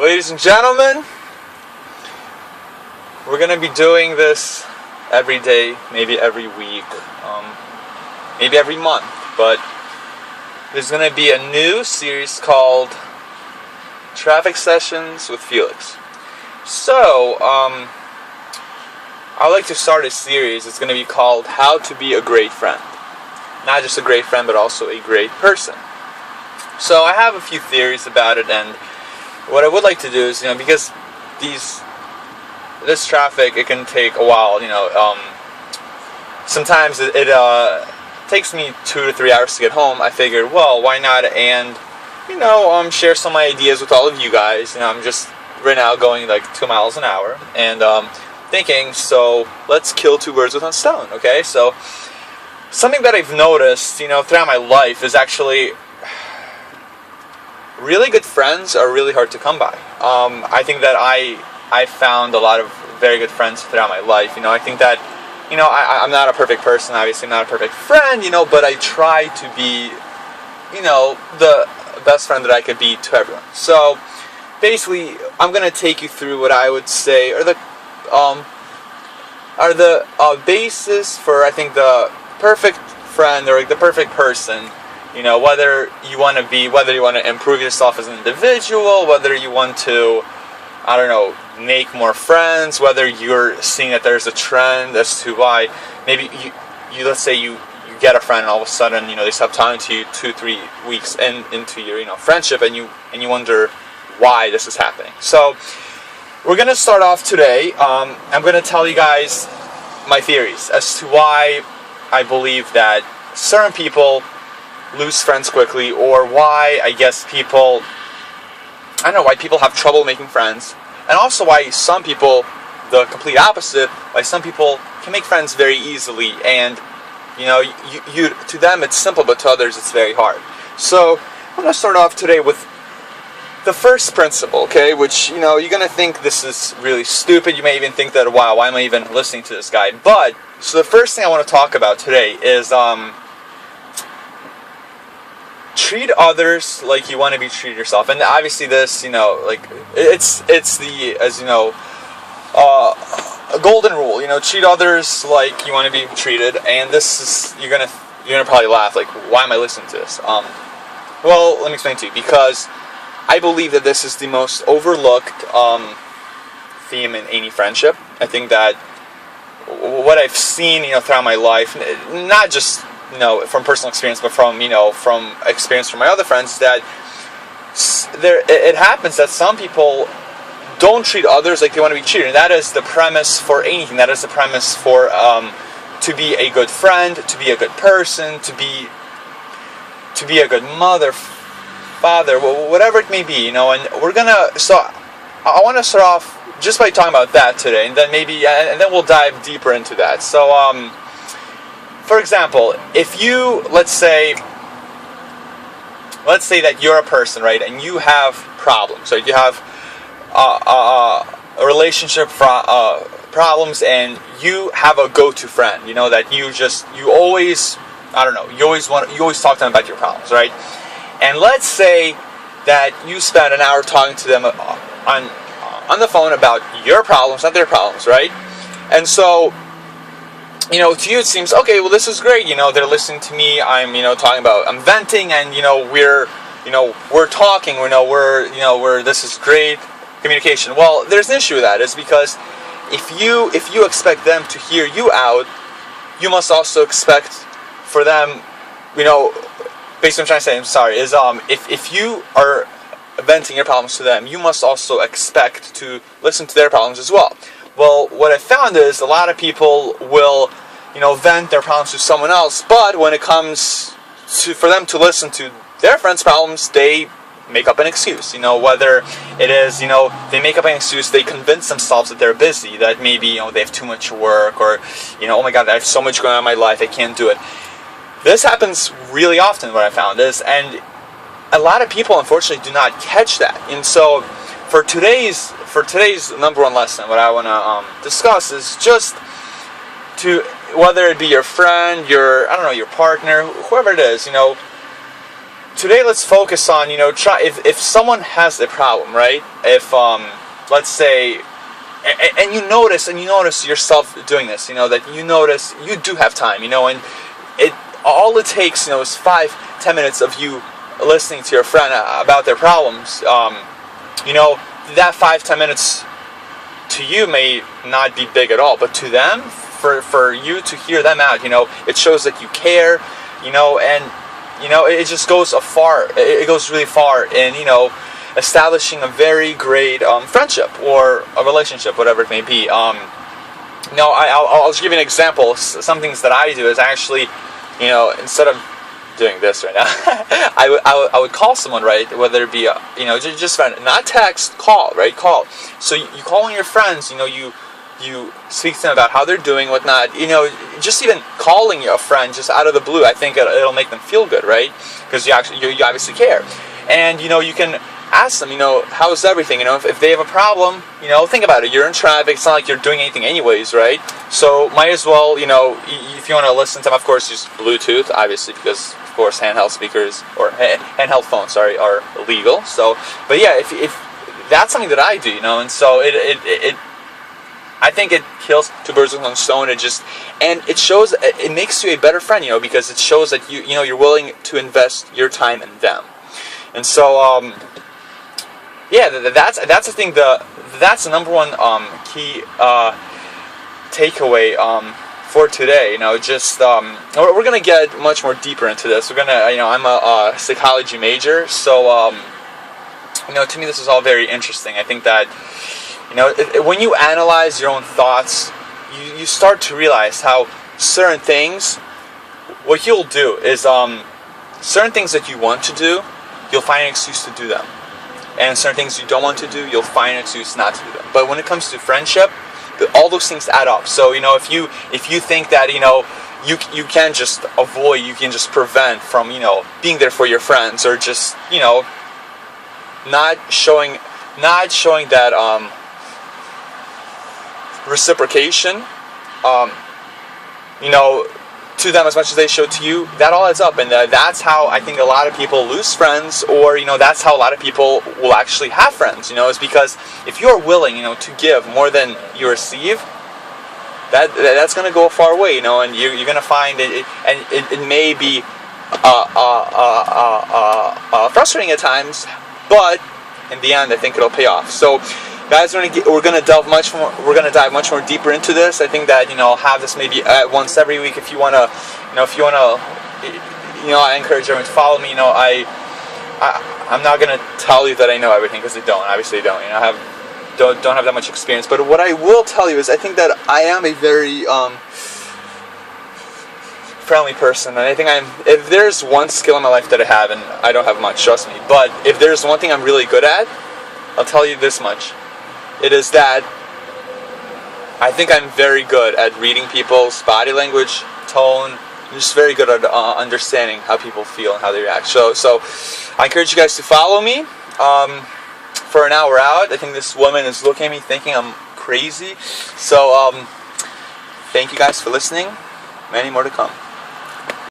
Ladies and gentlemen, we're going to be doing this every day, maybe every week, maybe every month, but there's going to be a new series called Traffic Sessions with Felix. So, I'd like to start a series. It's going to be called How to Be a Great Friend. Not just a great friend, but also a great person. So I have a few theories about it, and what I would like to do is, because this traffic, it can take a while, sometimes it takes me 2 to 3 hours to get home. I figured, well, why not, and, share some ideas with all of you guys. I'm just right now going like 2 miles an hour, and thinking, so let's kill two birds with one stone, okay? So, something that I've noticed, throughout my life is actually really good friends are really hard to come by. I think that I found a lot of very good friends throughout my life. I think that, I'm not a perfect person, obviously I'm not a perfect friend, but I try to be, the best friend that I could be to everyone. So, basically, I'm going to take you through what I would say are the basis for, I think, the perfect friend or the perfect person. Whether you want to improve yourself as an individual, whether you want to, make more friends, whether you're seeing that there's a trend as to why maybe you let's say you get a friend and all of a sudden, they stop talking to you 2-3 weeks into your, friendship, and you wonder why this is happening. So, we're going to start off today. I'm going to tell you guys my theories as to why I believe that certain people lose friends quickly, or why why people have trouble making friends, and also why some people, the complete opposite, why some people can make friends very easily, and you to them it's simple, but to others it's very hard. So I'm going to start off today with the first principle, okay, which, you're going to think this is really stupid. You may even think that, wow, why am I even listening to this guy? But, so the first thing I want to talk about today is, treat others like you want to be treated yourself. And obviously this, it's the, as a golden rule, treat others like you want to be treated. And this is, you're gonna probably laugh, like, why am I listening to this? Well, let me explain to you, because I believe that this is the most overlooked theme in any friendship. I think that what I've seen, throughout my life, not just, from personal experience, but from experience from my other friends, that it happens that some people don't treat others like they want to be treated. And that is the premise for anything. That is the premise for to be a good friend, to be a good person, to be a good mother, father, whatever it may be, and we're gonna. So I want to start off just by talking about that today, and then then we'll dive deeper into that. So, for example, if you let's say that you're a person, right, and you have problems, right? You have a relationship problems, and you have a go-to friend, that you always talk to them about your problems, right? And let's say that you spend an hour talking to them on the phone about your problems, not their problems, right? And so, to you it seems, okay, well, this is great, they're listening to me, I'm venting, and, we're talking, this is great communication. Well, there's an issue with that, is because if you expect them to hear you out, you must also expect for them, basically what I'm trying to say, I'm sorry, is if you are venting your problems to them, you must also expect to listen to their problems as well. Well, what I found is a lot of people will, vent their problems to someone else, but when it comes for them to listen to their friends' problems, they make up an excuse, whether it is, they make up an excuse, they convince themselves that they're busy, that maybe, they have too much work, or, oh my God, I have so much going on in my life, I can't do it. This happens really often, what I found is, and a lot of people, unfortunately, do not catch that. And so, for today's number one lesson, what I want to discuss is just to, whether it be your friend, your partner, whoever it is, today let's focus on, try if someone has a problem, right? If let's say, and you notice yourself doing this, that you notice you do have time, and all it takes, is 5-10 minutes of you listening to your friend about their problems. That 5-10 minutes to you may not be big at all, but to them, for you to hear them out, it shows that you care, and it just goes afar. It goes really far in establishing a very great friendship or a relationship, whatever it may be. I'll just give you an example. Some things that I do is actually, instead of doing this right now, I would call someone, right? Whether it be just friend, not text, call, right? Call. So you call on your friends, you speak to them about how they're doing, whatnot. Just even calling a friend just out of the blue, I think it'll make them feel good, right? Because you obviously care, and you can ask them, how's everything? If they have a problem, think about it. You're in traffic. It's not like you're doing anything anyways, right? So might as well, if you want to listen to them, of course, use Bluetooth, obviously, because of course handheld speakers or handheld phones, are illegal. So, but yeah, if that's something that I do, and so it I think it kills two birds with one stone. And it shows, it makes you a better friend, because it shows that you're willing to invest your time in them. And so, yeah, that's the thing. That's the number one key takeaway for today. We're gonna get much more deeper into this. We're gonna, I'm a psychology major, so to me this is all very interesting. I think that when you analyze your own thoughts, you start to realize how certain things, what you'll do is certain things that you want to do, you'll find an excuse to do them. And certain things you don't want to do, you'll find an excuse not to do them. But when it comes to friendship, all those things add up. So if you think that you can just avoid, you can just prevent from being there for your friends, or just not showing that reciprocation, to them as much as they show to you, that all adds up. And that's how I think a lot of people lose friends, or that's how a lot of people will actually have friends, is because if you're willing to give more than you receive, that's going to go a far way, and you're going to find it, and it may be frustrating at times, but in the end I think it'll pay off. So guys, we're gonna dive much more deeper into this. I think that I'll have this maybe once every week. If you wanna, I encourage everyone to follow me. I'm not gonna tell you that I know everything, because I don't. Obviously, I don't. I don't have that much experience. But what I will tell you is, I think that I am a very friendly person, and I think if there's one skill in my life that I have, and I don't have much, trust me, but if there's one thing I'm really good at, I'll tell you this much. It is that I think I'm very good at reading people's body language, tone. I'm just very good at understanding how people feel and how they react. So I encourage you guys to follow me. For an hour out, I think this woman is looking at me thinking I'm crazy. So thank you guys for listening. Many more to come.